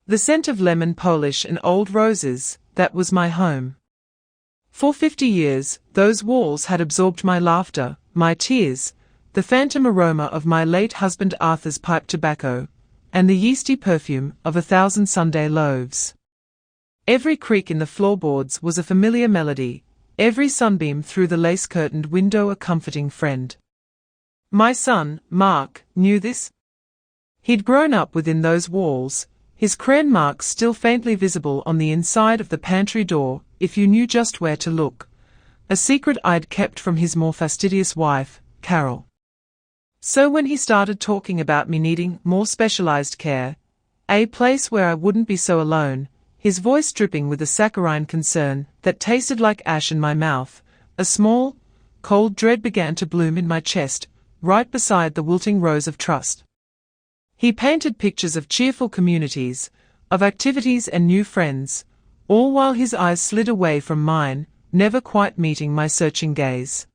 The scent of lemon polish and old roses, that was my home. For 50 years, those walls had absorbed my laughter, my tears, the phantom aroma of my late husband Arthur's pipe tobacco, and the yeasty perfume of 1,000 Sunday loaves. Every creak in the floorboards was a familiar melody, every sunbeam through the lace-curtained window a comforting friend. My son, Mark, knew this. He'd grown up within those walls, his crayon marks still faintly visible on the inside of the pantry door, if you knew just where to look. A secret I'd kept from his more fastidious wife, Carol. So when he started talking about me needing more specialized care, a place where I wouldn't be so alone, his voice dripping with a saccharine concern that tasted like ash in my mouth, a small, cold dread began to bloom in my chest, right beside the wilting rose of trust. He painted pictures of cheerful communities, of activities and new friends, all while his eyes slid away from mine, never quite meeting my searching gaze.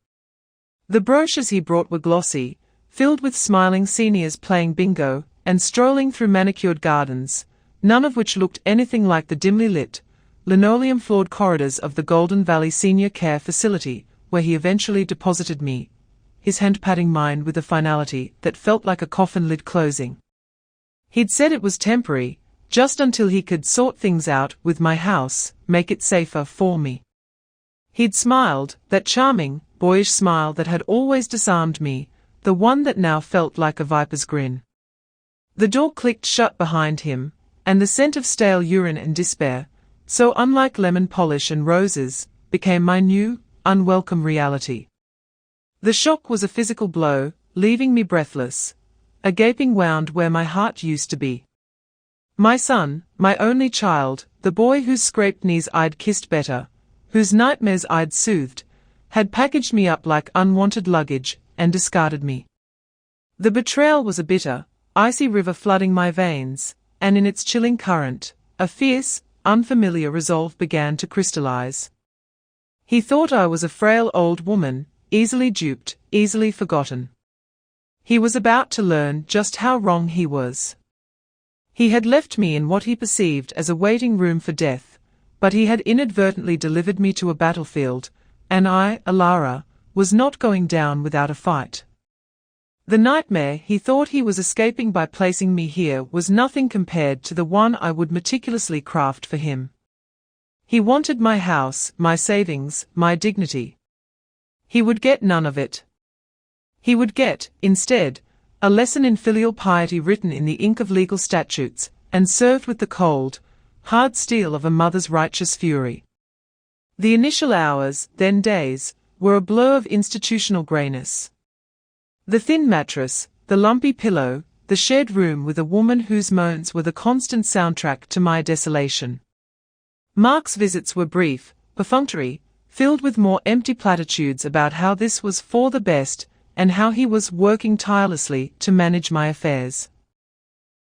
The brochures he brought were glossy, filled with smiling seniors playing bingo and strolling through manicured gardens, none of which looked anything like the dimly lit, linoleum-floored corridors of the Golden Valley Senior Care Facility, where he eventually deposited me, his hand patting mine with a finality that felt like a coffin lid closing. He'd said it was temporary, just until he could sort things out with my house, make it safer for me. He'd smiled, that charming, boyish smile that had always disarmed me, the one that now felt like a viper's grin. The door clicked shut behind him, and the scent of stale urine and despair, so unlike lemon polish and roses, became my new, unwelcome reality. The shock was a physical blow, leaving me breathless, a gaping wound where my heart used to be. My son, my only child, the boy whose scraped knees I'd kissed better, whose nightmares I'd soothed, had packaged me up like unwanted luggage and discarded me. The betrayal was a bitter, icy river flooding my veins, and in its chilling current, a fierce, unfamiliar resolve began to crystallize. He thought I was a frail old woman, easily duped, easily forgotten. He was about to learn just how wrong he was. He had left me in what he perceived as a waiting room for death, but he had inadvertently delivered me to a battlefield, and I, Alara, was not going down without a fight. The nightmare he thought he was escaping by placing me here was nothing compared to the one I would meticulously craft for him. He wanted my house, my savings, my dignity. He would get none of it. He would get, instead, a lesson in filial piety written in the ink of legal statutes, and served with the cold, hard steel of a mother's righteous fury. The initial hours, then days, were a blur of institutional greyness. The thin mattress, the lumpy pillow, the shared room with a woman whose moans were the constant soundtrack to my desolation. Mark's visits were brief, perfunctory, filled with more empty platitudes about how this was for the best, and how he was working tirelessly to manage my affairs.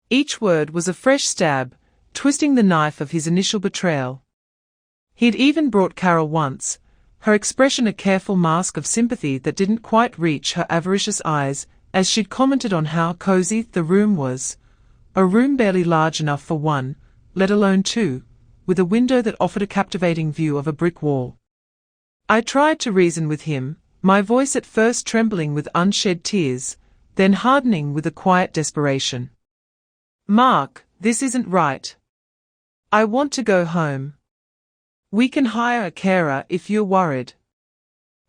Each word was a fresh stab, twisting the knife of his initial betrayal. He'd even brought Carol once, her expression a careful mask of sympathy that didn't quite reach her avaricious eyes, as she'd commented on how cozy the room was, a room barely large enough for one, let alone two, with a window that offered a captivating view of a brick wall. I tried to reason with him, my voice at first trembling with unshed tears, then hardening with a quiet desperation. Mark, this isn't right. I want to go home. We can hire a carer if you're worried.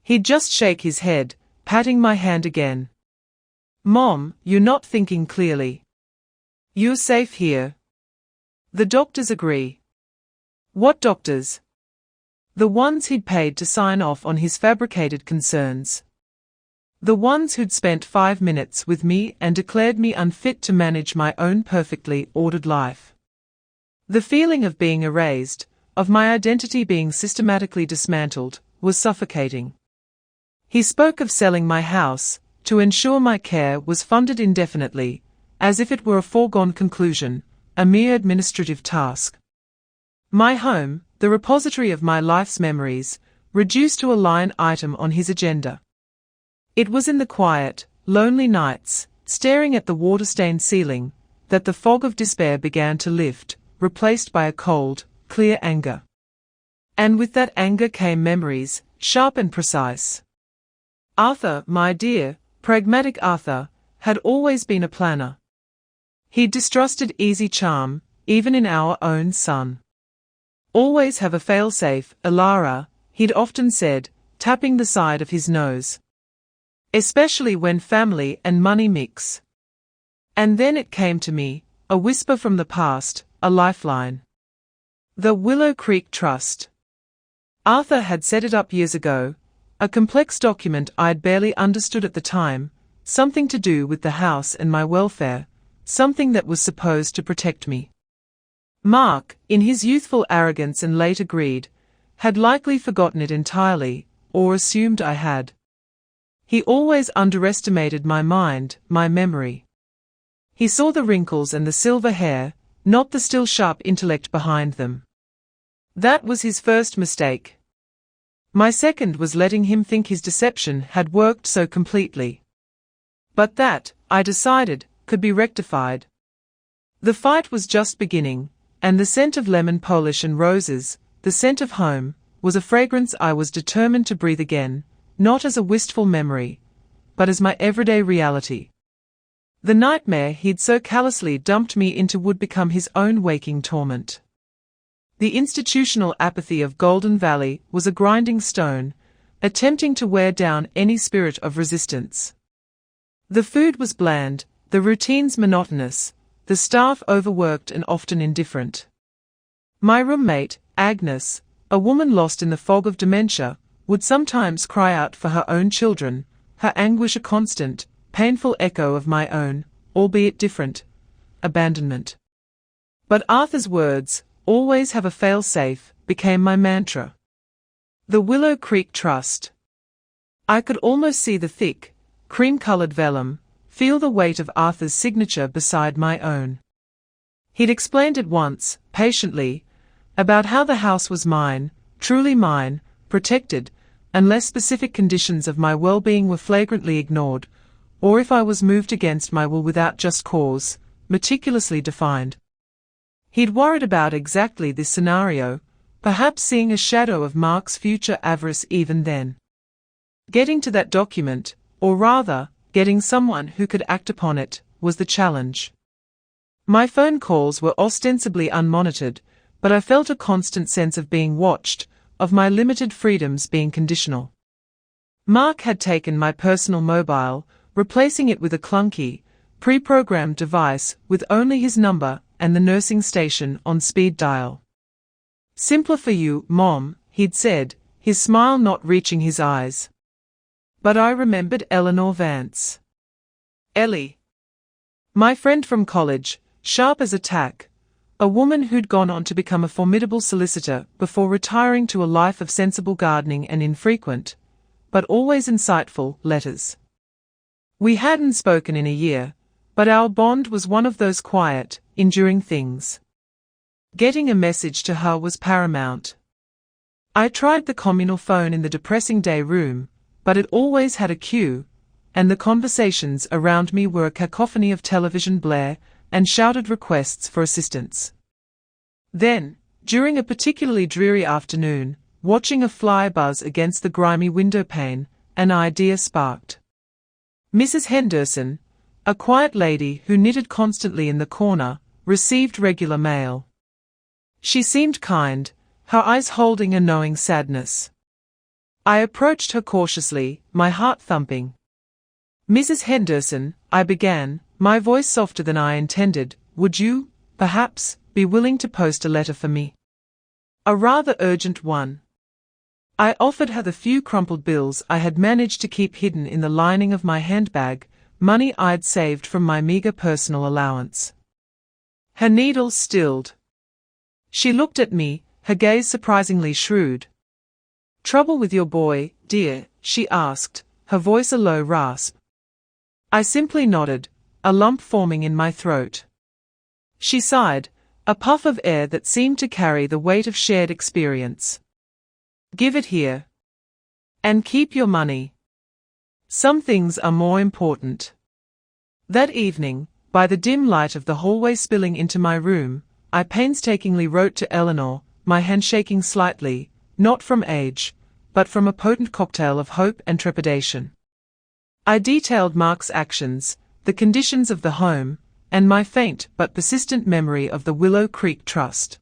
He'd just shake his head, patting my hand again. Mom, you're not thinking clearly. You're safe here. The doctors agree. What doctors? The ones he'd paid to sign off on his fabricated concerns. The ones who'd spent 5 minutes with me and declared me unfit to manage my own perfectly ordered life. The feeling of being erased, of my identity being systematically dismantled, was suffocating. He spoke of selling my house, to ensure my care was funded indefinitely, as if it were a foregone conclusion, a mere administrative task. My home, the repository of my life's memories, reduced to a line item on his agenda. It was in the quiet, lonely nights, staring at the water-stained ceiling, that the fog of despair began to lift, replaced by a cold, clear anger. And with that anger came memories, sharp and precise. Arthur, my dear, pragmatic Arthur, had always been a planner. He'd distrusted easy charm, even in our own son. Always have a fail-safe, Elara, he'd often said, tapping the side of his nose. Especially when family and money mix. And then it came to me, a whisper from the past, a lifeline. The Willow Creek Trust. Arthur had set it up years ago, a complex document I'd barely understood at the time, something to do with the house and my welfare, something that was supposed to protect me. Mark, in his youthful arrogance and later greed, had likely forgotten it entirely, or assumed I had. He always underestimated my mind, my memory. He saw the wrinkles and the silver hair, not the still sharp intellect behind them. That was his first mistake. My second was letting him think his deception had worked so completely. But that, I decided, could be rectified. The fight was just beginning, and the scent of lemon polish and roses, the scent of home, was a fragrance I was determined to breathe again, not as a wistful memory, but as my everyday reality. The nightmare he'd so callously dumped me into would become his own waking torment. The institutional apathy of Golden Valley was a grinding stone, attempting to wear down any spirit of resistance. The food was bland, the routines monotonous, the staff overworked and often indifferent. My roommate, Agnes, a woman lost in the fog of dementia, would sometimes cry out for her own children, her anguish a constant, painful echo of my own, albeit different, abandonment. But Arthur's words, always have a fail-safe, became my mantra. The Willow Creek Trust. I could almost see the thick, cream-colored vellum, feel the weight of Arthur's signature beside my own. He'd explained it once, patiently, about how the house was mine, truly mine, protected, unless specific conditions of my well-being were flagrantly ignored, or if I was moved against my will without just cause, meticulously defined. He'd worried about exactly this scenario, perhaps seeing a shadow of Mark's future avarice even then. Getting to that document, or rather, getting someone who could act upon it, was the challenge. My phone calls were ostensibly unmonitored, but I felt a constant sense of being watched, of my limited freedoms being conditional. Mark had taken my personal mobile, replacing it with a clunky, pre-programmed device with only his number and the nursing station on speed dial. "Simpler for you, Mom," he'd said, his smile not reaching his eyes. But I remembered Eleanor Vance. Ellie. My friend from college, sharp as a tack, a woman who'd gone on to become a formidable solicitor before retiring to a life of sensible gardening and infrequent, but always insightful, letters. We hadn't spoken in a year, but our bond was one of those quiet, enduring things. Getting a message to her was paramount. I tried the communal phone in the depressing day room, but it always had a queue, and the conversations around me were a cacophony of television blare and shouted requests for assistance. Then, during a particularly dreary afternoon, watching a fly buzz against the grimy windowpane, an idea sparked. Mrs. Henderson, a quiet lady who knitted constantly in the corner, received regular mail. She seemed kind, her eyes holding a knowing sadness. I approached her cautiously, my heart thumping. "Mrs. Henderson," I began, my voice softer than I intended, "would you, perhaps, be willing to post a letter for me? A rather urgent one." I offered her the few crumpled bills I had managed to keep hidden in the lining of my handbag, money I'd saved from my meager personal allowance. Her needle stilled. She looked at me, her gaze surprisingly shrewd. "Trouble with your boy, dear?" she asked, her voice a low rasp. I simply nodded, a lump forming in my throat. She sighed, a puff of air that seemed to carry the weight of shared experience. "Give it here. And keep your money. Some things are more important." That evening, by the dim light of the hallway spilling into my room, I painstakingly wrote to Eleanor, my hand shaking slightly, not from age, but from a potent cocktail of hope and trepidation. I detailed Mark's actions, the conditions of the home, and my faint but persistent memory of the Willow Creek Trust.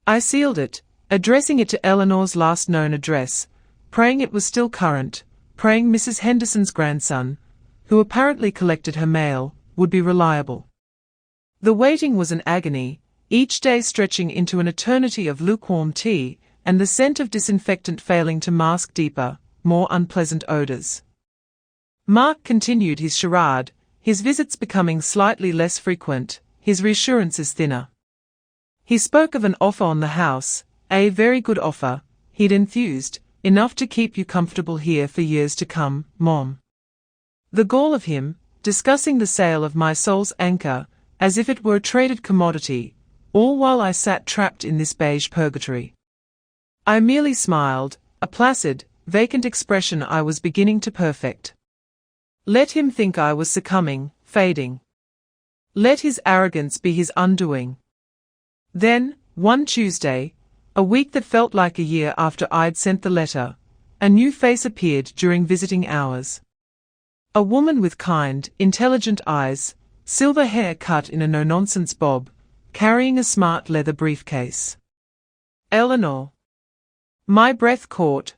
I sealed it, addressing it to Eleanor's last known address, praying it was still current, praying Mrs. Henderson's grandson, who apparently collected her mail, would be reliable. The waiting was an agony, each day stretching into an eternity of lukewarm tea, and the scent of disinfectant failing to mask deeper, more unpleasant odors. Mark continued his charade, his visits becoming slightly less frequent, his reassurances thinner. He spoke of an offer on the house, a very good offer, he'd enthused, enough to keep you comfortable here for years to come, Mom. The gall of him, discussing the sale of my soul's anchor, as if it were a traded commodity, all while I sat trapped in this beige purgatory. I merely smiled, a placid, vacant expression I was beginning to perfect. Let him think I was succumbing, fading. Let his arrogance be his undoing. Then, one Tuesday, a week that felt like a year after I'd sent the letter, a new face appeared during visiting hours. A woman with kind, intelligent eyes, silver hair cut in a no-nonsense bob, carrying a smart leather briefcase. Eleanor. My breath caught.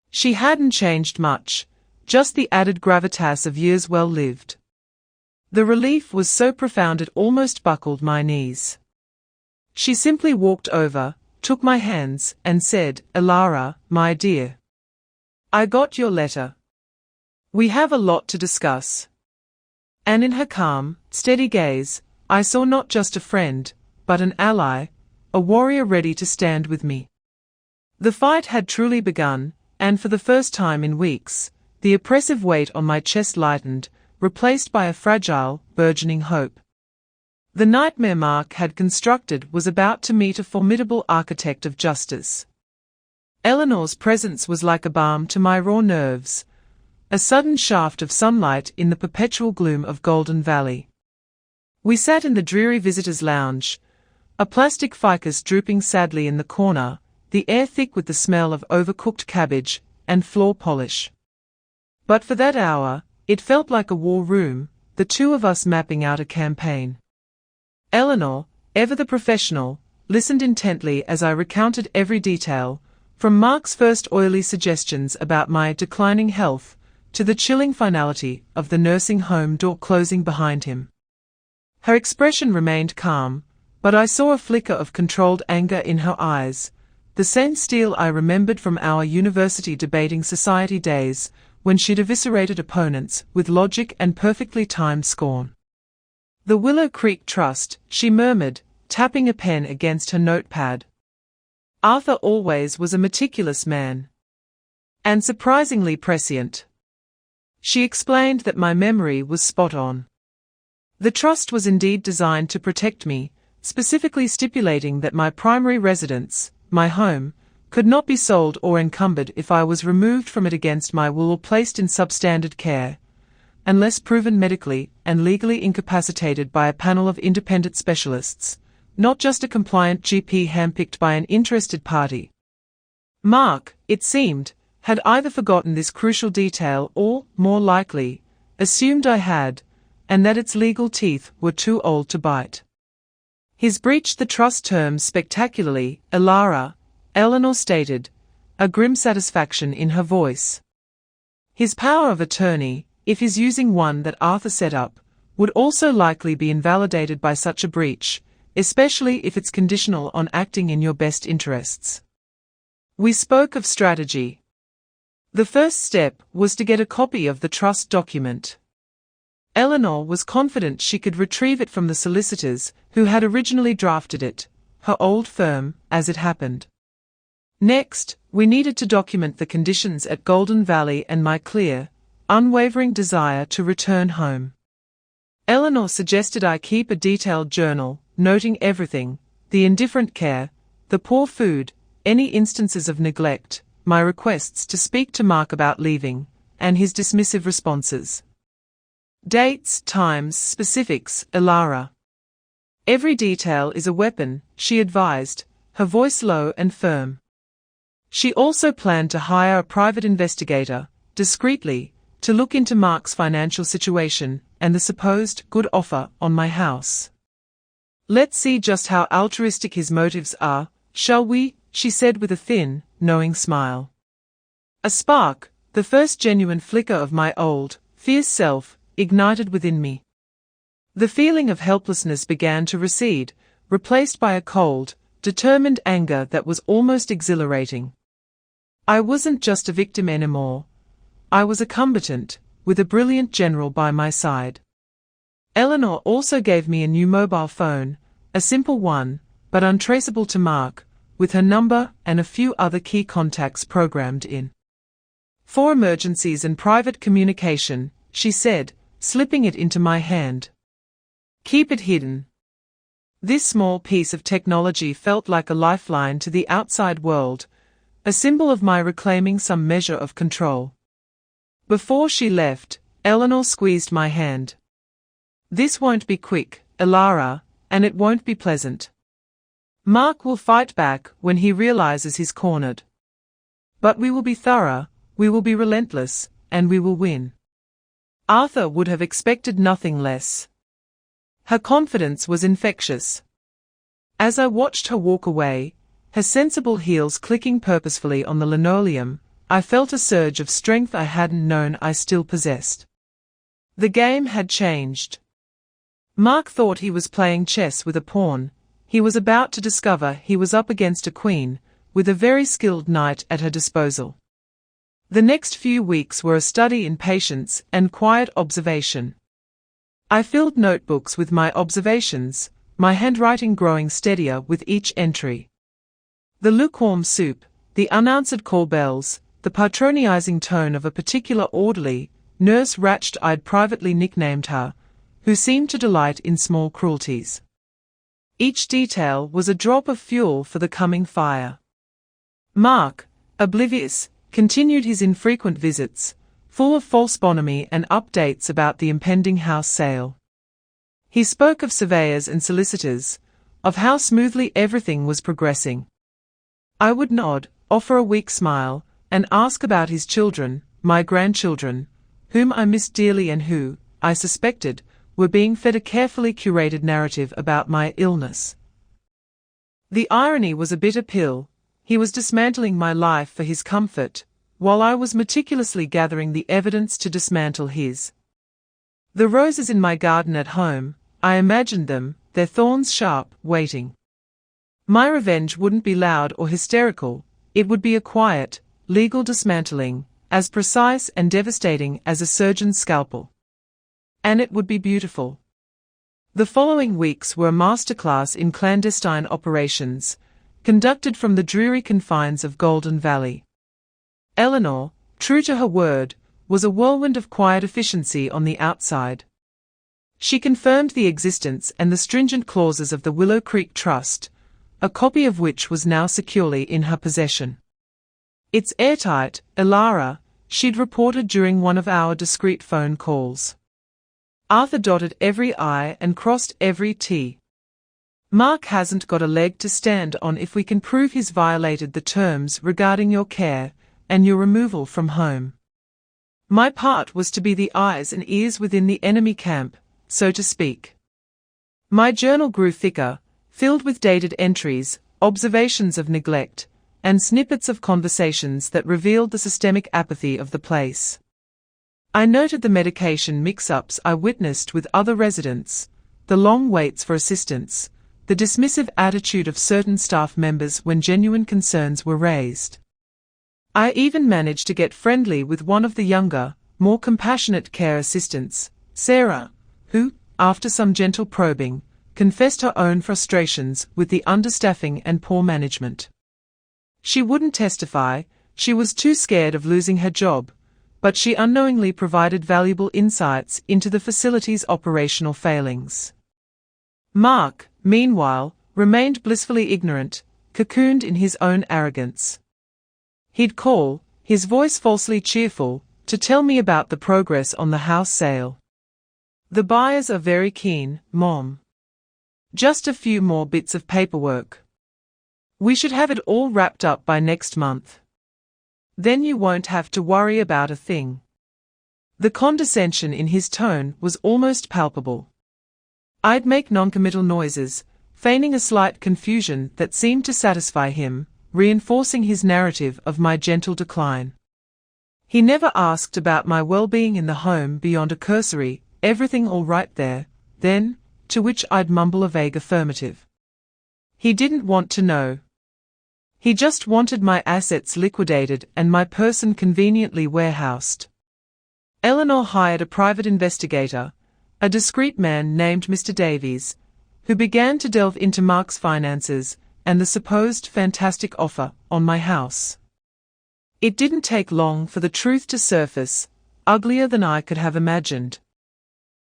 She hadn't changed much, just the added gravitas of years well lived. The relief was so profound it almost buckled my knees. She simply walked over, took my hands, and said, Elara, my dear. I got your letter. We have a lot to discuss. And in her calm, steady gaze, I saw not just a friend, but an ally, a warrior ready to stand with me. The fight had truly begun, and for the first time in weeks, the oppressive weight on my chest lightened, replaced by a fragile, burgeoning hope. The nightmare Mark had constructed was about to meet a formidable architect of justice. Eleanor's presence was like a balm to my raw nerves, a sudden shaft of sunlight in the perpetual gloom of Golden Valley. We sat in the dreary visitors' lounge, a plastic ficus drooping sadly in the corner, the air thick with the smell of overcooked cabbage and floor polish. But for that hour, it felt like a war room, the two of us mapping out a campaign. Eleanor, ever the professional, listened intently as I recounted every detail, from Mark's first oily suggestions about my declining health, to the chilling finality of the nursing home door closing behind him. Her expression remained calm, but I saw a flicker of controlled anger in her eyes, the same steel I remembered from our university debating society days, when she'd eviscerated opponents with logic and perfectly timed scorn. The Willow Creek Trust, she murmured, tapping a pen against her notepad. Arthur always was a meticulous man. And surprisingly prescient. She explained that my memory was spot on. The trust was indeed designed to protect me, specifically stipulating that my primary residence, my home, could not be sold or encumbered if I was removed from it against my will or placed in substandard care, unless proven medically and legally incapacitated by a panel of independent specialists, not just a compliant GP handpicked by an interested party. Mark, it seemed, had either forgotten this crucial detail or, more likely, assumed I had, and that its legal teeth were too old to bite. He's breached the trust terms spectacularly, Elara, Eleanor stated, a grim satisfaction in her voice. His power of attorney, if he's using one that Arthur set up, would also likely be invalidated by such a breach, especially if it's conditional on acting in your best interests. We spoke of strategy. The first step was to get a copy of the trust document. Eleanor was confident she could retrieve it from the solicitors who had originally drafted it, her old firm, as it happened. Next, we needed to document the conditions at Golden Valley and my clear, unwavering desire to return home. Eleanor suggested I keep a detailed journal, noting everything, the indifferent care, the poor food, any instances of neglect, my requests to speak to Mark about leaving, and his dismissive responses. Dates, times, specifics, Elara. Every detail is a weapon, she advised, her voice low and firm. She also planned to hire a private investigator, discreetly, to look into Mark's financial situation and the supposed good offer on my house. "Let's see just how altruistic his motives are, shall we?" she said with a thin, knowing smile. A spark, the first genuine flicker of my old, fierce self, ignited within me. The feeling of helplessness began to recede, replaced by a cold, determined anger that was almost exhilarating. I wasn't just a victim anymore. I was a combatant, with a brilliant general by my side. Eleanor also gave me a new mobile phone, a simple one, but untraceable to Mark, with her number and a few other key contacts programmed in. "For emergencies and private communication," she said, slipping it into my hand. "Keep it hidden." This small piece of technology felt like a lifeline to the outside world, a symbol of my reclaiming some measure of control. Before she left, Eleanor squeezed my hand. "This won't be quick, Elara, and it won't be pleasant. Mark will fight back when he realizes he's cornered. But we will be thorough, we will be relentless, and we will win." Arthur would have expected nothing less. Her confidence was infectious. As I watched her walk away, her sensible heels clicking purposefully on the linoleum, I felt a surge of strength I hadn't known I still possessed. The game had changed. Mark thought he was playing chess with a pawn. He was about to discover he was up against a queen, with a very skilled knight at her disposal. The next few weeks were a study in patience and quiet observation. I filled notebooks with my observations, my handwriting growing steadier with each entry. The lukewarm soup, the unanswered call bells, the patronizing tone of a particular orderly, Nurse Ratched I'd privately nicknamed her, who seemed to delight in small cruelties. Each detail was a drop of fuel for the coming fire. Mark, oblivious, continued his infrequent visits, full of false bonhomie and updates about the impending house sale. He spoke of surveyors and solicitors, of how smoothly everything was progressing. I would nod, offer a weak smile, and ask about his children, my grandchildren, whom I missed dearly and who, I suspected, were being fed a carefully curated narrative about my illness. The irony was a bitter pill. He was dismantling my life for his comfort, while I was meticulously gathering the evidence to dismantle his. The roses in my garden at home, I imagined them, their thorns sharp, waiting. My revenge wouldn't be loud or hysterical, it would be a quiet, legal dismantling, as precise and devastating as a surgeon's scalpel. And it would be beautiful. The following weeks were a masterclass in clandestine operations, conducted from the dreary confines of Golden Valley. Eleanor, true to her word, was a whirlwind of quiet efficiency on the outside. She confirmed the existence and the stringent clauses of the Willow Creek Trust, a copy of which was now securely in her possession. "It's airtight, Elara," she'd reported during one of our discreet phone calls. Arthur dotted every I and crossed every T. "Mark hasn't got a leg to stand on if we can prove he's violated the terms regarding your care and your removal from home." My part was to be the eyes and ears within the enemy camp, so to speak. My journal grew thicker, filled with dated entries, observations of neglect, and snippets of conversations that revealed the systemic apathy of the place. I noted the medication mix-ups I witnessed with other residents, the long waits for assistance, the dismissive attitude of certain staff members when genuine concerns were raised. I even managed to get friendly with one of the younger, more compassionate care assistants, Sarah, who, after some gentle probing, confessed her own frustrations with the understaffing and poor management. She wouldn't testify, she was too scared of losing her job, but she unknowingly provided valuable insights into the facility's operational failings. Mark, meanwhile, remained blissfully ignorant, cocooned in his own arrogance. He'd call, his voice falsely cheerful, to tell me about the progress on the house sale. "The buyers are very keen, Mom. Just a few more bits of paperwork. We should have it all wrapped up by next month. Then you won't have to worry about a thing." The condescension in his tone was almost palpable. I'd make noncommittal noises, feigning a slight confusion that seemed to satisfy him, reinforcing his narrative of my gentle decline. He never asked about my well-being in the home beyond a cursory, "Everything all right there, then?" to which I'd mumble a vague affirmative. He didn't want to know. He just wanted my assets liquidated and my person conveniently warehoused. Eleanor hired a private investigator, a discreet man named Mr. Davies, who began to delve into Mark's finances and the supposed fantastic offer on my house. It didn't take long for the truth to surface, uglier than I could have imagined.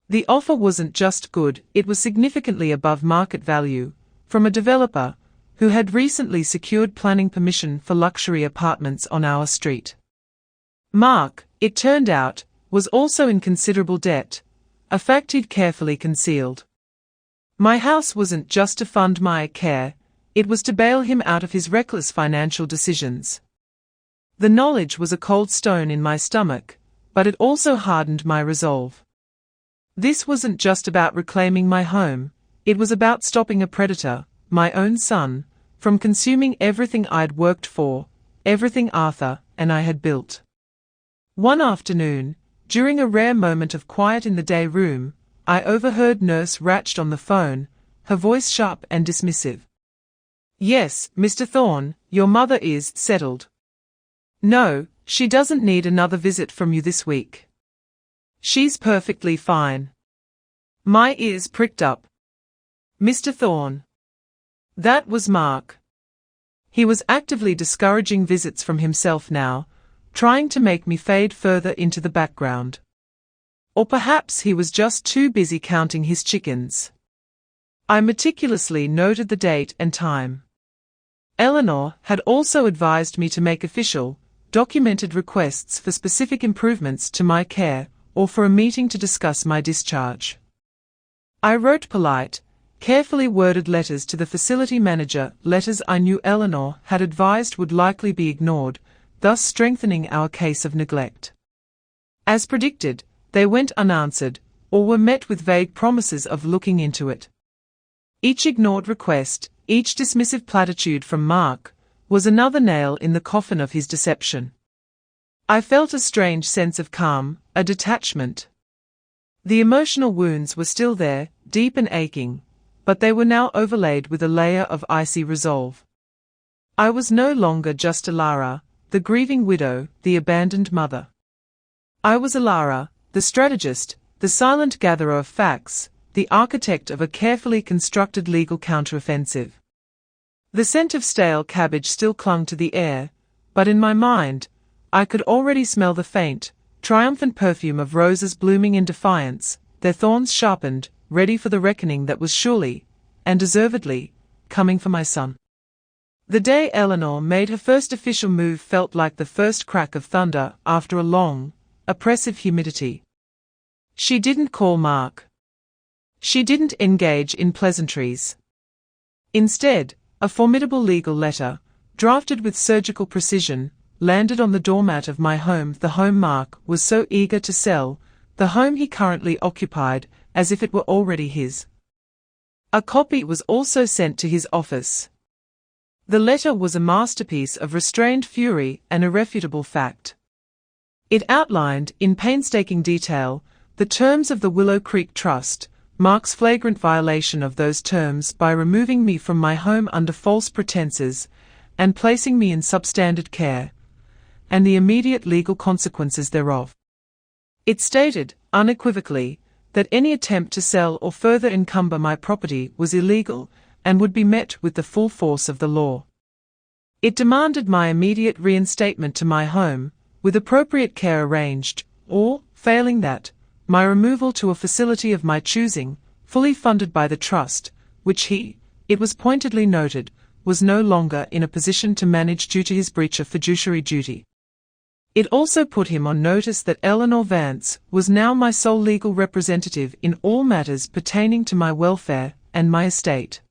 The offer wasn't just good, it was significantly above market value, from a developer who had recently secured planning permission for luxury apartments on our street. Mark, it turned out, was also in considerable debt, a fact he'd carefully concealed. My house wasn't just to fund my care, it was to bail him out of his reckless financial decisions. The knowledge was a cold stone in my stomach, but it also hardened my resolve. This wasn't just about reclaiming my home, it was about stopping a predator, my own son, from consuming everything I'd worked for, everything Arthur and I had built. One afternoon, during a rare moment of quiet in the day room, I overheard Nurse Ratched on the phone, her voice sharp and dismissive. "Yes, Mr. Thorne, your mother is settled. No, she doesn't need another visit from you this week. She's perfectly fine." My ears pricked up. Mr. Thorne. That was Mark. He was actively discouraging visits from himself now, trying to make me fade further into the background. Or perhaps he was just too busy counting his chickens. I meticulously noted the date and time. Eleanor had also advised me to make official, documented requests for specific improvements to my care or for a meeting to discuss my discharge. I wrote polite, carefully worded letters to the facility manager, letters I knew Eleanor had advised would likely be ignored, thus strengthening our case of neglect. As predicted, they went unanswered, or were met with vague promises of looking into it. Each ignored request, each dismissive platitude from Mark, was another nail in the coffin of his deception. I felt a strange sense of calm, a detachment. The emotional wounds were still there, deep and aching, but they were now overlaid with a layer of icy resolve. I was no longer just Alara, the grieving widow, the abandoned mother. I was Alara, the strategist, the silent gatherer of facts, the architect of a carefully constructed legal counteroffensive. The scent of stale cabbage still clung to the air, but in my mind, I could already smell the faint, triumphant perfume of roses blooming in defiance, their thorns sharpened, ready for the reckoning that was surely, and deservedly, coming for my son. The day Eleanor made her first official move felt like the first crack of thunder after a long, oppressive humidity. She didn't call Mark. She didn't engage in pleasantries. Instead, a formidable legal letter, drafted with surgical precision, landed on the doormat of my home, the home Mark was so eager to sell, the home he currently occupied, as if it were already his. A copy was also sent to his office. The letter was a masterpiece of restrained fury and irrefutable fact. It outlined, in painstaking detail, the terms of the Willow Creek Trust, Mark's flagrant violation of those terms by removing me from my home under false pretenses, and placing me in substandard care, and the immediate legal consequences thereof. It stated, unequivocally, that any attempt to sell or further encumber my property was illegal, and would be met with the full force of the law. It demanded my immediate reinstatement to my home, with appropriate care arranged, or, failing that, my removal to a facility of my choosing, fully funded by the trust, which he, it was pointedly noted, was no longer in a position to manage due to his breach of fiduciary duty. It also put him on notice that Eleanor Vance was now my sole legal representative in all matters pertaining to my welfare and my estate.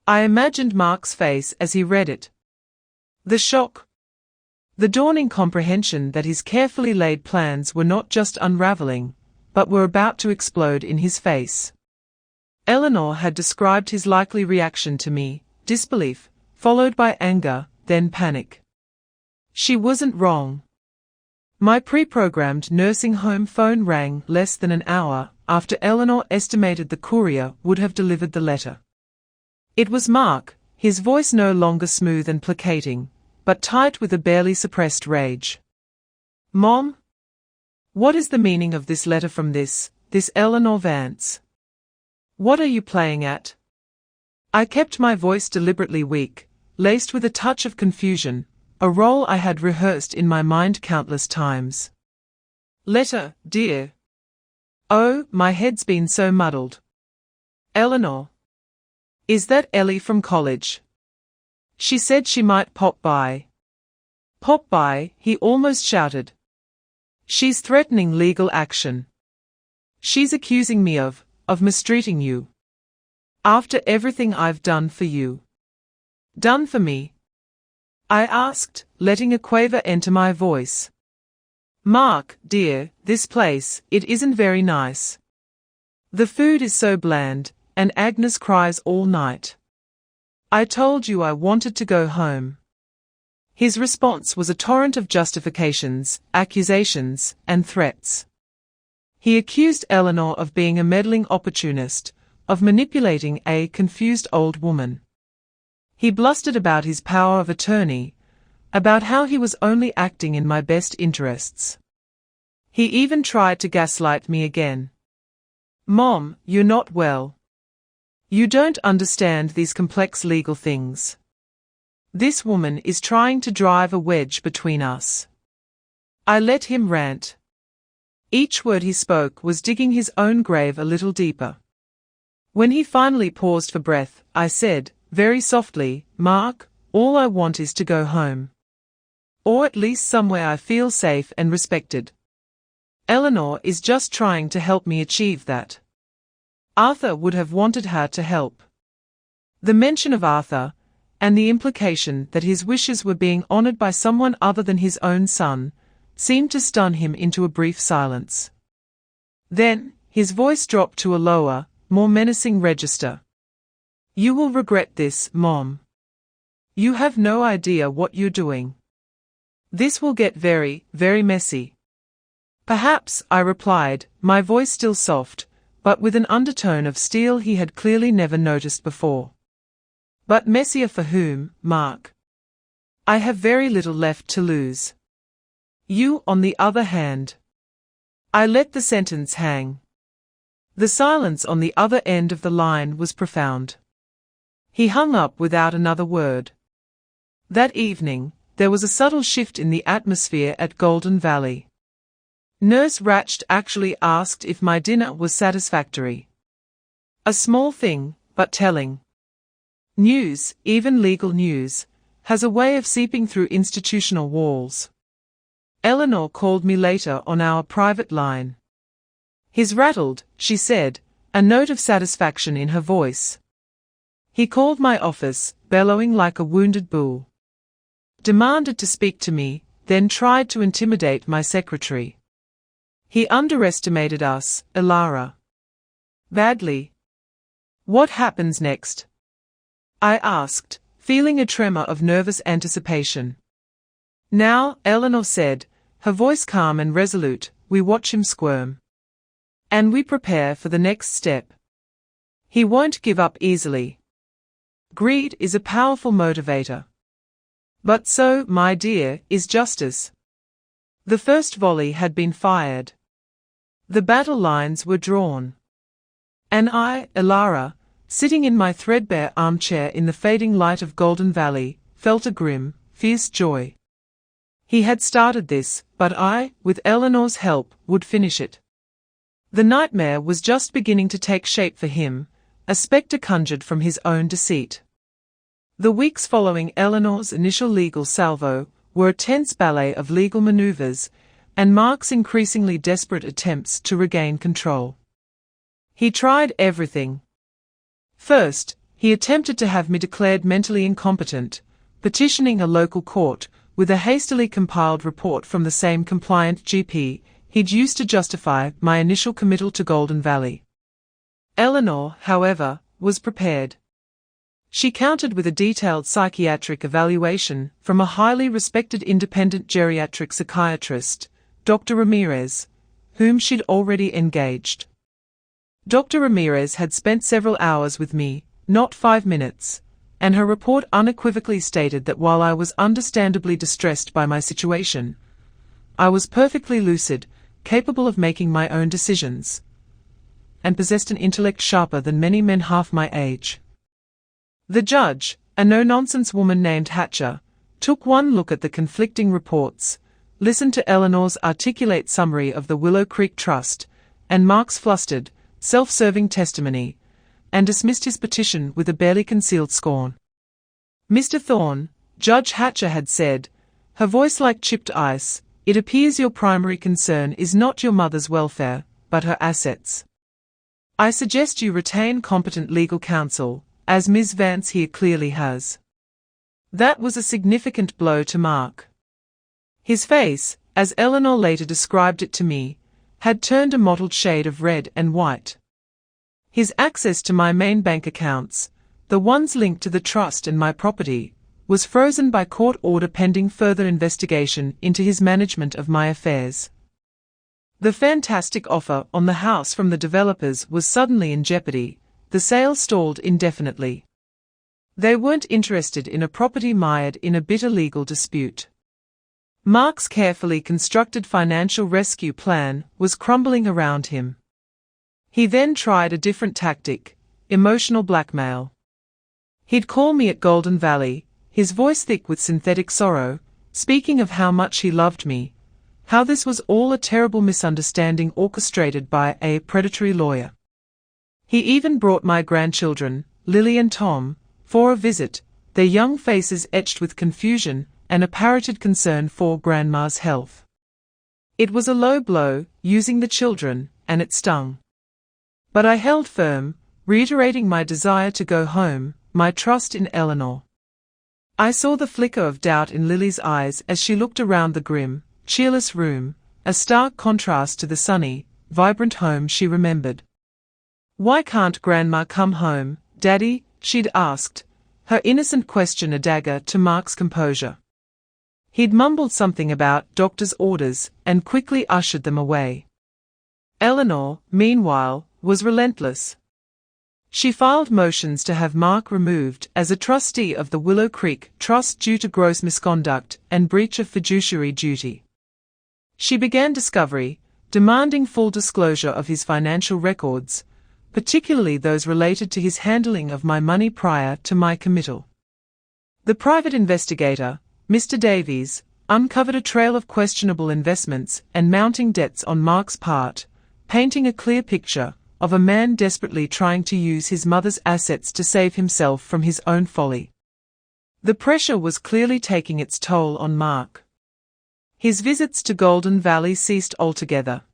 I imagined Mark's face as he read it. The shock. The dawning comprehension that his carefully laid plans were not just unraveling, but were about to explode in his face. Eleanor had described his likely reaction to me: disbelief, followed by anger, then panic. She wasn't wrong. My pre-programmed nursing home phone rang less than an hour after Eleanor estimated the courier would have delivered the letter. It was Mark, his voice no longer smooth and placating, but tight with a barely suppressed rage. "Mom? What is the meaning of this letter from this Eleanor Vance? What are you playing at?" I kept my voice deliberately weak, laced with a touch of confusion, a role I had rehearsed in my mind countless times. "Letter, dear. Oh, my head's been so muddled. Eleanor. Is that Ellie from college? She said she might pop by." "Pop by," he almost shouted. "She's threatening legal action. She's accusing me of mistreating you. After everything I've done for you." "Done for me?" I asked, letting a quaver enter my voice. "Mark, dear, this place, it isn't very nice. The food is so bland, and Agnes cries all night. I told you I wanted to go home." His response was a torrent of justifications, accusations, and threats. He accused Eleanor of being a meddling opportunist, of manipulating a confused old woman. He blustered about his power of attorney, about how he was only acting in my best interests. He even tried to gaslight me again. "Mom, you're not well. You don't understand these complex legal things. This woman is trying to drive a wedge between us." I let him rant. Each word he spoke was digging his own grave a little deeper. When he finally paused for breath, I said, very softly, "Mark, all I want is to go home. Or at least somewhere I feel safe and respected. Eleanor is just trying to help me achieve that. Arthur would have wanted her to help." The mention of Arthur, and the implication that his wishes were being honored by someone other than his own son, seemed to stun him into a brief silence. Then, his voice dropped to a lower, more menacing register. "You will regret this, Mom. You have no idea what you're doing. This will get very, very messy." "Perhaps," I replied, my voice still soft, but with an undertone of steel he had clearly never noticed before. "But messier for whom, Mark? I have very little left to lose. You, on the other hand." I let the sentence hang. The silence on the other end of the line was profound. He hung up without another word. That evening, there was a subtle shift in the atmosphere at Golden Valley. Nurse Ratched actually asked if my dinner was satisfactory. A small thing, but telling. News, even legal news, has a way of seeping through institutional walls. Eleanor called me later on our private line. "He's rattled," she said, a note of satisfaction in her voice. "He called my office, bellowing like a wounded bull. Demanded to speak to me, then tried to intimidate my secretary. He underestimated us, Ilara. Badly." "What happens next?" I asked, feeling a tremor of nervous anticipation. "Now," Eleanor said, her voice calm and resolute, "we watch him squirm. And we prepare for the next step. He won't give up easily. Greed is a powerful motivator. But so, my dear, is justice." The first volley had been fired. The battle lines were drawn. And I, Ilara, sitting in my threadbare armchair in the fading light of Golden Valley, felt a grim, fierce joy. He had started this, but I, with Eleanor's help, would finish it. The nightmare was just beginning to take shape for him, a spectre conjured from his own deceit. The weeks following Eleanor's initial legal salvo were a tense ballet of legal maneuvers, and Mark's increasingly desperate attempts to regain control. He tried everything. First, he attempted to have me declared mentally incompetent, petitioning a local court, with a hastily compiled report from the same compliant GP he'd used to justify my initial committal to Golden Valley. Eleanor, however, was prepared. She countered with a detailed psychiatric evaluation from a highly respected independent geriatric psychiatrist, Dr. Ramirez, whom she'd already engaged. Dr. Ramirez had spent several hours with me, not 5 minutes, and her report unequivocally stated that while I was understandably distressed by my situation, I was perfectly lucid, capable of making my own decisions, and possessed an intellect sharper than many men half my age. The judge, a no-nonsense woman named Hatcher, took one look at the conflicting reports, listened to Eleanor's articulate summary of the Willow Creek Trust, and Mark's flustered, self-serving testimony, and dismissed his petition with a barely concealed scorn. "Mr. Thorne," Judge Hatcher had said, her voice like chipped ice, "it appears your primary concern is not your mother's welfare, but her assets. I suggest you retain competent legal counsel, as Ms. Vance here clearly has." That was a significant blow to Mark. His face, as Eleanor later described it to me, had turned a mottled shade of red and white. His access to my main bank accounts, the ones linked to the trust and my property, was frozen by court order pending further investigation into his management of my affairs. The fantastic offer on the house from the developers was suddenly in jeopardy, the sale stalled indefinitely. They weren't interested in a property mired in a bitter legal dispute. Mark's carefully constructed financial rescue plan was crumbling around him. He then tried a different tactic, emotional blackmail. He'd call me at Golden Valley, his voice thick with synthetic sorrow, speaking of how much he loved me, how this was all a terrible misunderstanding orchestrated by a predatory lawyer. He even brought my grandchildren, Lily and Tom, for a visit, their young faces etched with confusion and a parroted concern for Grandma's health. It was a low blow, using the children, and it stung. But I held firm, reiterating my desire to go home, my trust in Eleanor. I saw the flicker of doubt in Lily's eyes as she looked around the grim, cheerless room, a stark contrast to the sunny, vibrant home she remembered. "Why can't Grandma come home, Daddy?" she'd asked, her innocent question a dagger to Mark's composure. He'd mumbled something about doctor's orders and quickly ushered them away. Eleanor, meanwhile, was relentless. She filed motions to have Mark removed as a trustee of the Willow Creek Trust due to gross misconduct and breach of fiduciary duty. She began discovery, demanding full disclosure of his financial records, particularly those related to his handling of my money prior to my committal. The private investigator, Mr. Davies, uncovered a trail of questionable investments and mounting debts on Mark's part, painting a clear picture of a man desperately trying to use his mother's assets to save himself from his own folly. The pressure was clearly taking its toll on Mark. His visits to Golden Valley ceased altogether.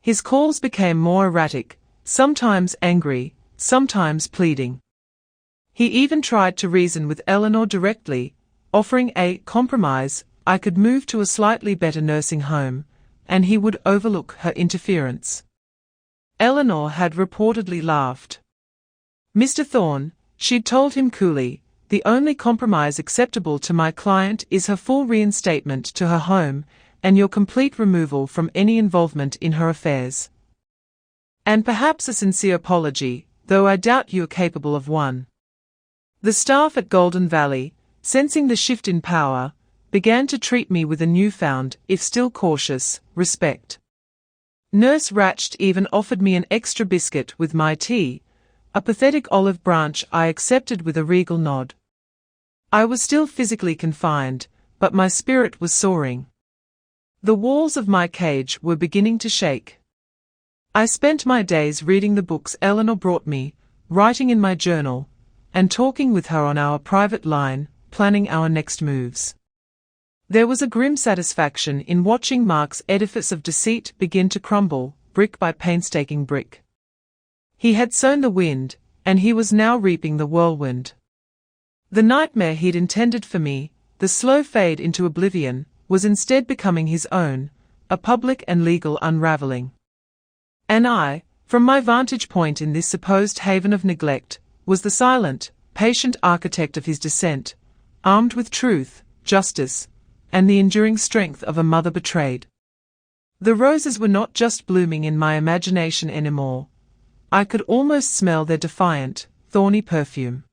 His calls became more erratic, sometimes angry, sometimes pleading. He even tried to reason with Eleanor directly, offering a compromise: I could move to a slightly better nursing home, and he would overlook her interference. Eleanor had reportedly laughed. "Mr. Thorne," she'd told him coolly, "the only compromise acceptable to my client is her full reinstatement to her home, and your complete removal from any involvement in her affairs. And perhaps a sincere apology, though I doubt you are capable of one." The staff at Golden Valley, sensing the shift in power, began to treat me with a newfound, if still cautious, respect. Nurse Ratched even offered me an extra biscuit with my tea, a pathetic olive branch I accepted with a regal nod. I was still physically confined, but my spirit was soaring. The walls of my cage were beginning to shake. I spent my days reading the books Eleanor brought me, writing in my journal, and talking with her on our private line, planning our next moves. There was a grim satisfaction in watching Mark's edifice of deceit begin to crumble, brick by painstaking brick. He had sown the wind, and he was now reaping the whirlwind. The nightmare he'd intended for me, the slow fade into oblivion, was instead becoming his own, a public and legal unraveling. And I, from my vantage point in this supposed haven of neglect, was the silent, patient architect of his descent, armed with truth, justice, and the enduring strength of a mother betrayed. The roses were not just blooming in my imagination anymore. I could almost smell their defiant, thorny perfume.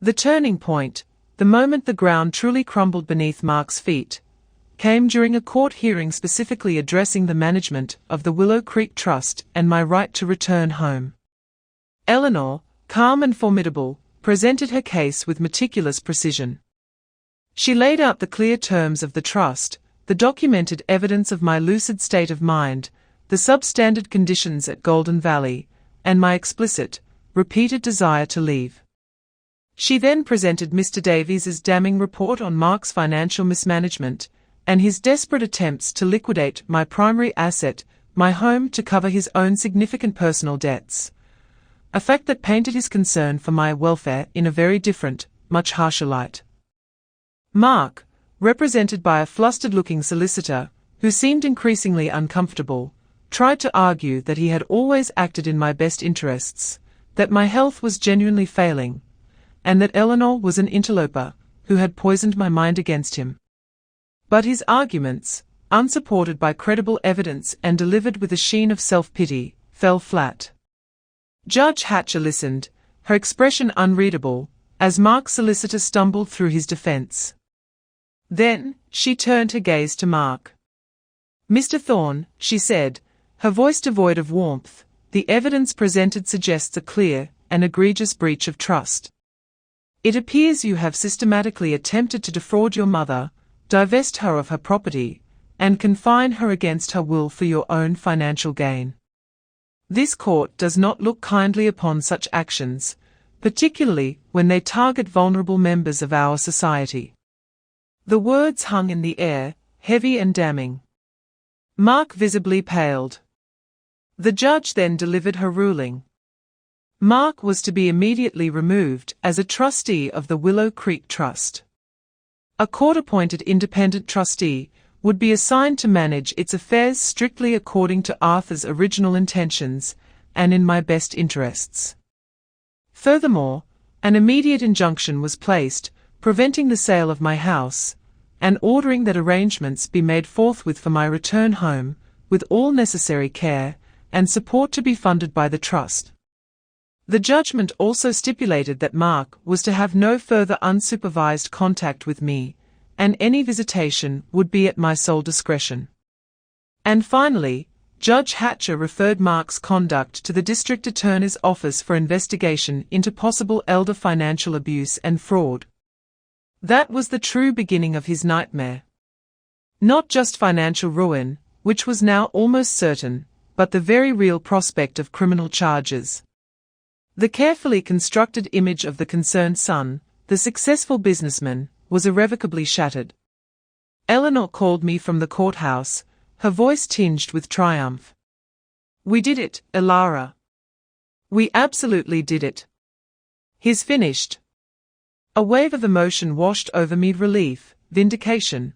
The turning point, the moment the ground truly crumbled beneath Mark's feet, came during a court hearing specifically addressing the management of the Willow Creek Trust and my right to return home. Eleanor, calm and formidable, presented her case with meticulous precision. She laid out the clear terms of the trust, the documented evidence of my lucid state of mind, the substandard conditions at Golden Valley, and my explicit, repeated desire to leave. She then presented Mr. Davies's damning report on Mark's financial mismanagement, and his desperate attempts to liquidate my primary asset, my home, to cover his own significant personal debts. A fact that painted his concern for my welfare in a very different, much harsher light. Mark, represented by a flustered-looking solicitor, who seemed increasingly uncomfortable, tried to argue that he had always acted in my best interests, that my health was genuinely failing, and that Eleanor was an interloper who had poisoned my mind against him. But his arguments, unsupported by credible evidence and delivered with a sheen of self-pity, fell flat. Judge Hatcher listened, her expression unreadable, as Mark's solicitor stumbled through his defense. Then, she turned her gaze to Mark. "Mr. Thorne," she said, her voice devoid of warmth, "the evidence presented suggests a clear and egregious breach of trust. It appears you have systematically attempted to defraud your mother, divest her of her property, and confine her against her will for your own financial gain. This court does not look kindly upon such actions, particularly when they target vulnerable members of our society." The words hung in the air, heavy and damning. Mark visibly paled. The judge then delivered her ruling. Mark was to be immediately removed as a trustee of the Willow Creek Trust. A court-appointed independent trustee would be assigned to manage its affairs strictly according to Arthur's original intentions and in my best interests. Furthermore, an immediate injunction was placed, preventing the sale of my house, and ordering that arrangements be made forthwith for my return home, with all necessary care and support to be funded by the trust. The judgment also stipulated that Mark was to have no further unsupervised contact with me, and any visitation would be at my sole discretion. And finally, Judge Hatcher referred Mark's conduct to the District Attorney's Office for investigation into possible elder financial abuse and fraud. That was the true beginning of his nightmare. Not just financial ruin, which was now almost certain, but the very real prospect of criminal charges. The carefully constructed image of the concerned son, the successful businessman, was irrevocably shattered. Eleanor called me from the courthouse, her voice tinged with triumph. "We did it, Elara. We absolutely did it. He's finished." A wave of emotion washed over me, relief, vindication,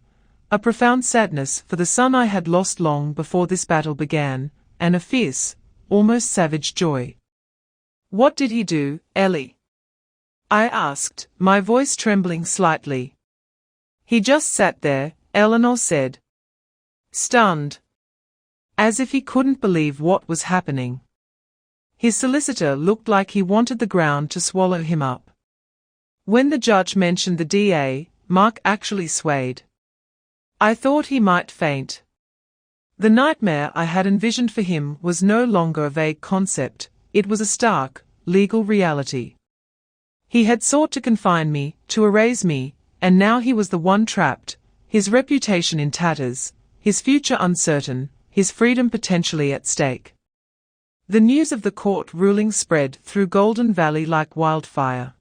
a profound sadness for the son I had lost long before this battle began, and a fierce, almost savage joy. "What did he do, Ellie?" I asked, my voice trembling slightly. "He just sat there," Eleanor said. "Stunned. As if he couldn't believe what was happening. His solicitor looked like he wanted the ground to swallow him up. When the judge mentioned the DA, Mark actually swayed. I thought he might faint. The nightmare I had envisioned for him was no longer a vague concept, it was a stark, legal reality. He had sought to confine me, to erase me, and now he was the one trapped, his reputation in tatters, his future uncertain, his freedom potentially at stake. The news of the court ruling spread through Golden Valley like wildfire.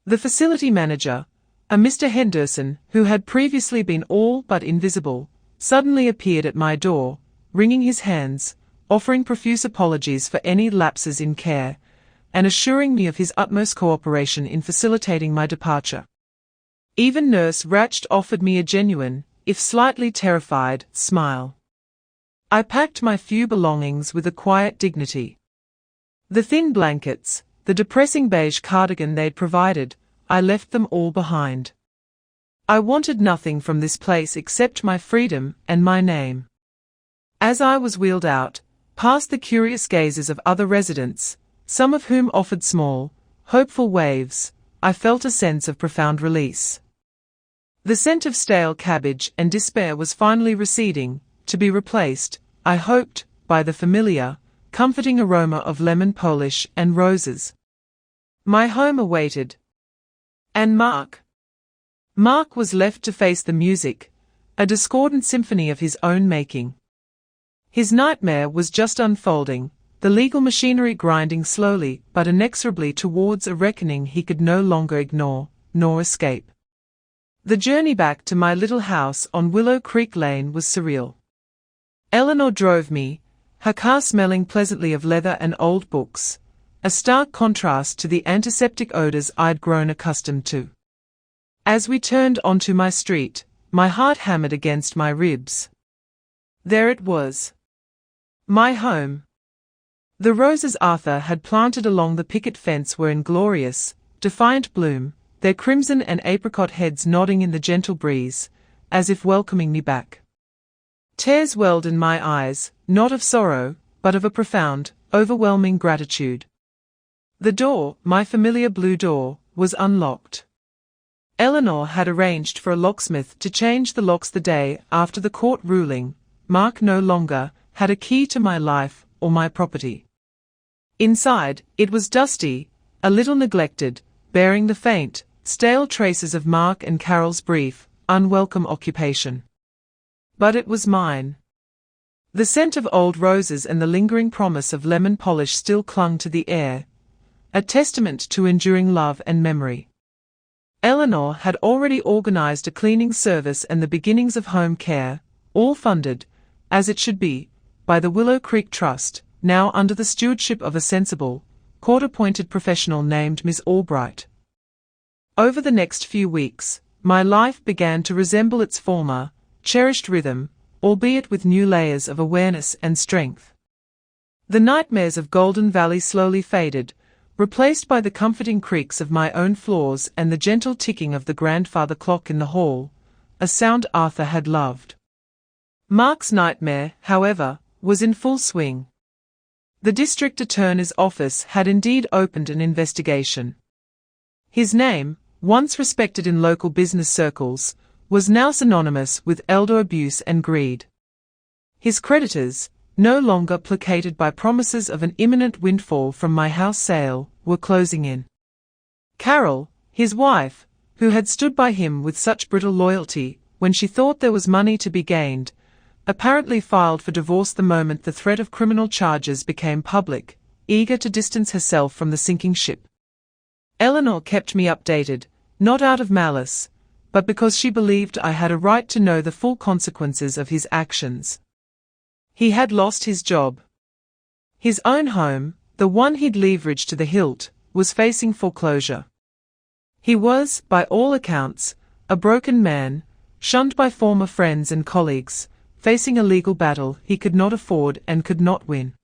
The facility manager, a Mr. Henderson, who had previously been all but invisible, suddenly appeared at my door, wringing his hands, offering profuse apologies for any lapses in care, and assuring me of his utmost cooperation in facilitating my departure. Even Nurse Ratched offered me a genuine, if slightly terrified, smile. I packed my few belongings with a quiet dignity. The thin blankets, the depressing beige cardigan they'd provided, I left them all behind. I wanted nothing from this place except my freedom and my name. As I was wheeled out, past the curious gazes of other residents, some of whom offered small, hopeful waves, I felt a sense of profound release. The scent of stale cabbage and despair was finally receding, to be replaced, I hoped, by the familiar, comforting aroma of lemon polish and roses. My home awaited. And Mark? Mark was left to face the music, a discordant symphony of his own making. His nightmare was just unfolding, the legal machinery grinding slowly but inexorably towards a reckoning he could no longer ignore, nor escape. The journey back to my little house on Willow Creek Lane was surreal. Eleanor drove me, her car smelling pleasantly of leather and old books, a stark contrast to the antiseptic odors I'd grown accustomed to. As we turned onto my street, my heart hammered against my ribs. There it was. My home. The roses Arthur had planted along the picket fence were in glorious, defiant bloom, their crimson and apricot heads nodding in the gentle breeze, as if welcoming me back. Tears welled in my eyes, not of sorrow, but of a profound, overwhelming gratitude. The door, my familiar blue door, was unlocked. Eleanor had arranged for a locksmith to change the locks the day after the court ruling. Mark no longer had a key to my life or my property. Inside, it was dusty, a little neglected, bearing the faint, stale traces of Mark and Carol's brief, unwelcome occupation. But it was mine. The scent of old roses and the lingering promise of lemon polish still clung to the air, a testament to enduring love and memory. Eleanor had already organized a cleaning service and the beginnings of home care, all funded, as it should be, by the Willow Creek Trust, now under the stewardship of a sensible, court-appointed professional named Miss Albright. Over the next few weeks, my life began to resemble its former, cherished rhythm, albeit with new layers of awareness and strength. The nightmares of Golden Valley slowly faded, replaced by the comforting creaks of my own floors and the gentle ticking of the grandfather clock in the hall, a sound Arthur had loved. Mark's nightmare, however, was in full swing. The district attorney's office had indeed opened an investigation. His name, once respected in local business circles, was now synonymous with elder abuse and greed. His creditors, no longer placated by promises of an imminent windfall from my house sale, were closing in. Carol, his wife, who had stood by him with such brittle loyalty when she thought there was money to be gained, apparently filed for divorce the moment the threat of criminal charges became public, eager to distance herself from the sinking ship. Eleanor kept me updated, not out of malice, but because she believed I had a right to know the full consequences of his actions. He had lost his job. His own home, the one he'd leveraged to the hilt, was facing foreclosure. He was, by all accounts, a broken man, shunned by former friends and colleagues, facing a legal battle he could not afford and could not win.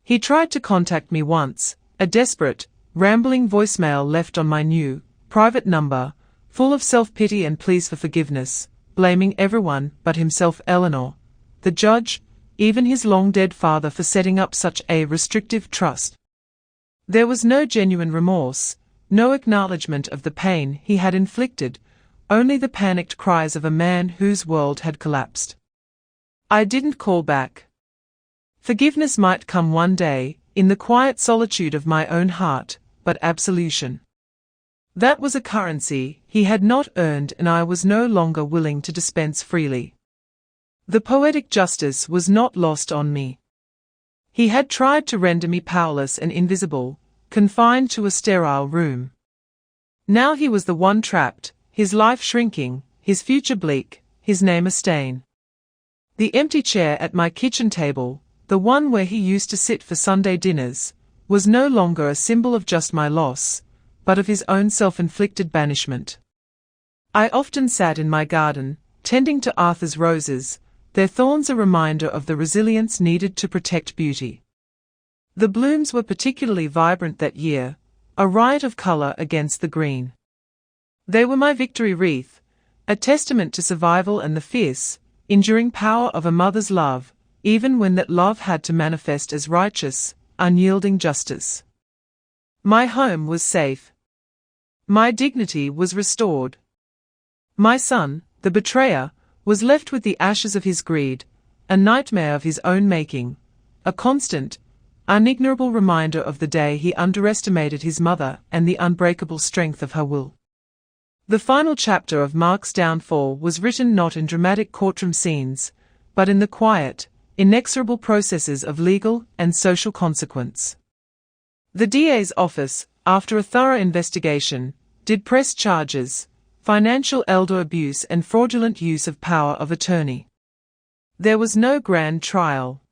He tried to contact me once, a desperate, rambling voicemail left on my new, private number, full of self-pity and pleas for forgiveness, blaming everyone but himself, Eleanor, the judge, even his long-dead father for setting up such a restrictive trust. There was no genuine remorse, no acknowledgement of the pain he had inflicted, only the panicked cries of a man whose world had collapsed. I didn't call back. Forgiveness might come one day, in the quiet solitude of my own heart, but absolution. That was a currency he had not earned and I was no longer willing to dispense freely. The poetic justice was not lost on me. He had tried to render me powerless and invisible, confined to a sterile room. Now he was the one trapped, his life shrinking, his future bleak, his name a stain. The empty chair at my kitchen table, the one where he used to sit for Sunday dinners, was no longer a symbol of just my loss, but of his own self-inflicted banishment. I often sat in my garden, tending to Arthur's roses, their thorns a reminder of the resilience needed to protect beauty. The blooms were particularly vibrant that year, a riot of color against the green. They were my victory wreath, a testament to survival and the fierce, enduring power of a mother's love, even when that love had to manifest as righteous, unyielding justice. My home was safe. My dignity was restored. My son, the betrayer, was left with the ashes of his greed, a nightmare of his own making, a constant, unignorable reminder of the day he underestimated his mother and the unbreakable strength of her will. The final chapter of Mark's downfall was written not in dramatic courtroom scenes, but in the quiet, inexorable processes of legal and social consequence. The DA's office, after a thorough investigation, did press charges, financial elder abuse and fraudulent use of power of attorney. There was no grand trial.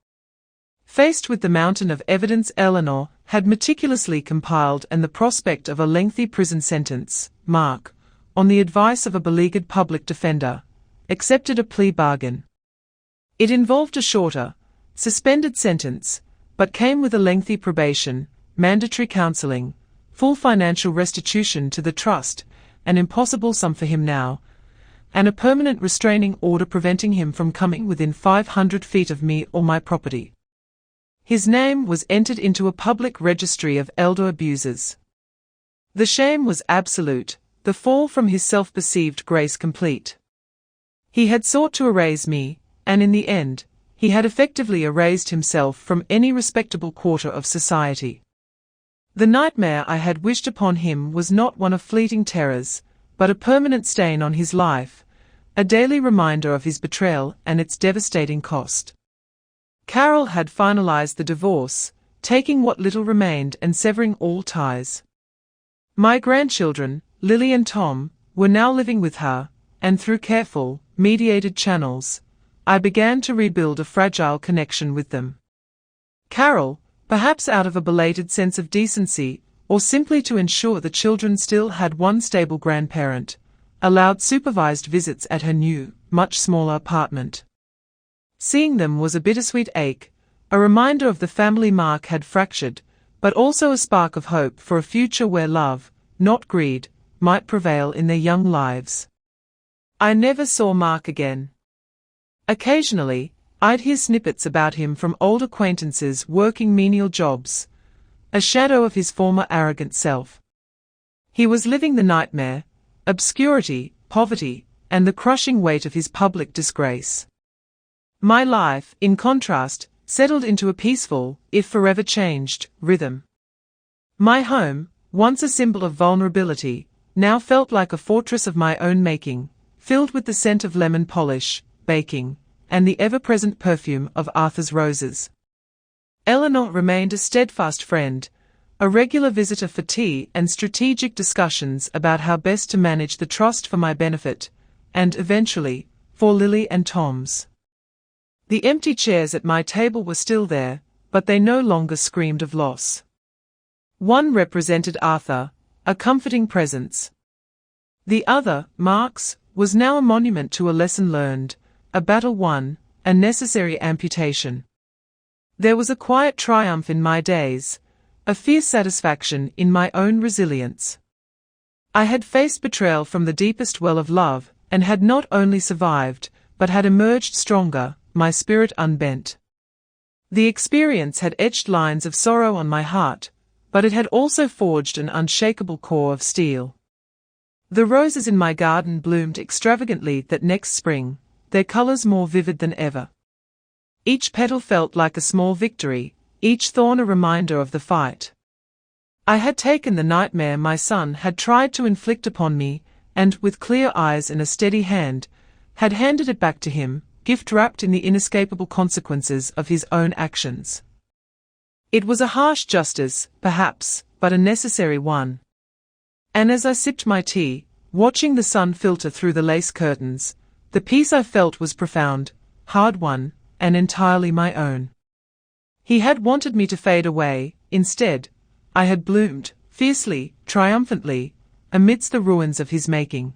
Faced with the mountain of evidence Eleanor had meticulously compiled and the prospect of a lengthy prison sentence, Mark, on the advice of a beleaguered public defender, accepted a plea bargain. It involved a shorter, suspended sentence, but came with a lengthy probation, mandatory counseling, full financial restitution to the trust, an impossible sum for him now, and a permanent restraining order preventing him from coming within 500 feet of me or my property. His name was entered into a public registry of elder abusers. The shame was absolute, the fall from his self-perceived grace complete. He had sought to erase me, and in the end, he had effectively erased himself from any respectable quarter of society. The nightmare I had wished upon him was not one of fleeting terrors, but a permanent stain on his life, a daily reminder of his betrayal and its devastating cost. Carol had finalized the divorce, taking what little remained and severing all ties. My grandchildren, Lily and Tom, were now living with her, and through careful, mediated channels, I began to rebuild a fragile connection with them. Carol, perhaps out of a belated sense of decency, or simply to ensure the children still had one stable grandparent, allowed supervised visits at her new, much smaller apartment. Seeing them was a bittersweet ache, a reminder of the family Mark had fractured, but also a spark of hope for a future where love, not greed, might prevail in their young lives. I never saw Mark again. Occasionally, I'd hear snippets about him from old acquaintances working menial jobs, a shadow of his former arrogant self. He was living the nightmare, obscurity, poverty, and the crushing weight of his public disgrace. My life, in contrast, settled into a peaceful, if forever changed, rhythm. My home, once a symbol of vulnerability, now felt like a fortress of my own making, filled with the scent of lemon polish, baking, and the ever-present perfume of Arthur's roses. Eleanor remained a steadfast friend, a regular visitor for tea and strategic discussions about how best to manage the trust for my benefit, and eventually, for Lily and Tom's. The empty chairs at my table were still there, but they no longer screamed of loss. One represented Arthur, a comforting presence. The other, Mark's, was now a monument to a lesson learned, a battle won, a necessary amputation. There was a quiet triumph in my days, a fierce satisfaction in my own resilience. I had faced betrayal from the deepest well of love, and had not only survived, but had emerged stronger, my spirit unbent. The experience had etched lines of sorrow on my heart, but it had also forged an unshakable core of steel. The roses in my garden bloomed extravagantly that next spring, their colors more vivid than ever. Each petal felt like a small victory, each thorn a reminder of the fight. I had taken the nightmare my son had tried to inflict upon me, and, with clear eyes and a steady hand, had handed it back to him, gift wrapped in the inescapable consequences of his own actions. It was a harsh justice, perhaps, but a necessary one. And as I sipped my tea, watching the sun filter through the lace curtains, the peace I felt was profound, hard-won, and entirely my own. He had wanted me to fade away, Instead, I had bloomed, fiercely, triumphantly, amidst the ruins of his making.